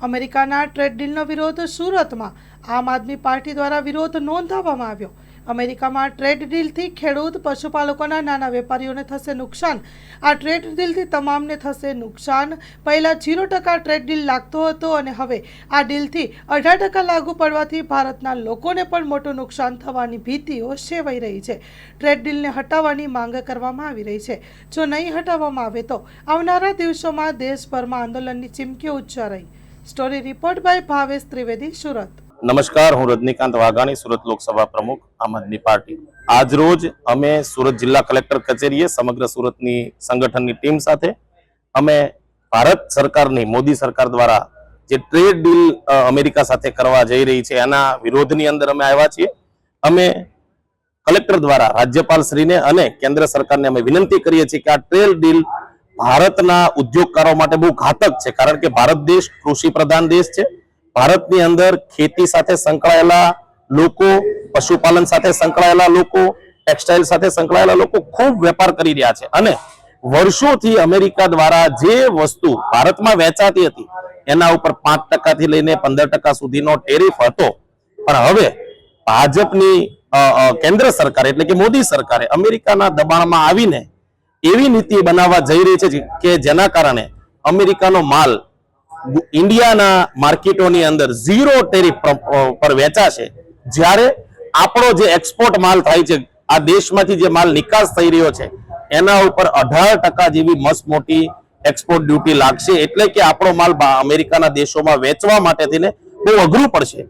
અમેરિકાના ટ્રેડ ડીલનો વિરોધ સુરતમાં આમ આદમી પાર્ટી દ્વારા વિરોધ નોંધાવવામાં આવ્યો। અમેરિકામાં ટ્રેડ ડીલથી ખેડૂત પશુપાલકોના નાના વેપારીઓને થશે નુકસાન। આ ટ્રેડ ડીલથી તમામને થશે નુકસાન। પહેલા 0% ટ્રેડ ડીલ લાગતો હતો અને હવે આ ડીલથી 18% લાગુ પડવાથી ભારતના લોકોને પણ મોટું નુકસાન થવાની ભીતિઓ સેવાઈ રહી છે। ટ્રેડ ડીલને હટાવવાની માંગ કરવામાં આવી રહી છે। જો નહીં હટાવવામાં આવે તો આવનારા દિવસોમાં દેશભરમાં આંદોલનની ચીમકી ઉચ્ચારાઈ। Story report by Bhavesh Trivedi, Surat. નમસ્કાર, હું રજનીકાંત વાઘાણી, સુરત લોકસભા પ્રમુખ આમ આદમી પાર્ટી। આજ રોજ અમે સુરત જિલ્લા કલેક્ટર કચેરીએ સમગ્ર સુરતની સંગઠનની ટીમ સાથે અમે ભારત સરકારની મોદી સરકાર દ્વારા જે ટ્રેડ ડીલ અમેરિકા સાથે કરવા જઈ રહી છે એના વિરોધની અંદર અમે આવ્યા છીએ। અમે કલેક્ટર દ્વારા રાજ્યપાલ શ્રીને અને કેન્દ્ર સરકારને અમે વિનંતી કરીએ છીએ કે આ ટ્રેડ ડીલ ભારતના ઉદ્યોગકારો માટે બહુ ઘાતક છે, કારણ કે ભારત દેશ કૃષિ પ્રધાન દેશ છે। ભારતની અંદર ખેતી સાથે સંકળાયેલા લોકો, પશુપાલન સાથે સંકળાયેલા લોકો, ટેક્સટાઇલ સાથે સંકળાયેલા લોકો ખૂબ વેપાર કરી રહ્યા છે અને વર્ષોથી અમેરિકા દ્વારા જે વસ્તુ ભારતમાં વેચાતી હતી એના ઉપર 5% થી લઈને 15% સુધીનો ટેરિફ હતો, પણ હવે ભાજપની કેન્દ્ર સરકાર એટલે કે મોદી સરકારે અમેરિકાના દબાણમાં આવીને એવી નીતિ બનાવવા જઈ રહી છે કે જેના કારણે અમેરિકાનો માલ ઇન્ડિયાના માર્કેટોની અંદર 0 ટેરિફ પર વેચાશે, જ્યારે આપણો જે એક્સપોર્ટ માલ થાય છે, આ દેશમાંથી જે માલ નિકાસ થઈ રહ્યો છે એના ઉપર 18% જેવી મસ્ત મોટી એક્સપોર્ટ ડ્યુટી લાગશે। એટલે કે આપણો માલ અમેરિકાના દેશોમાં વેચવા માટે થઈને બહુ અઘરું પડશે।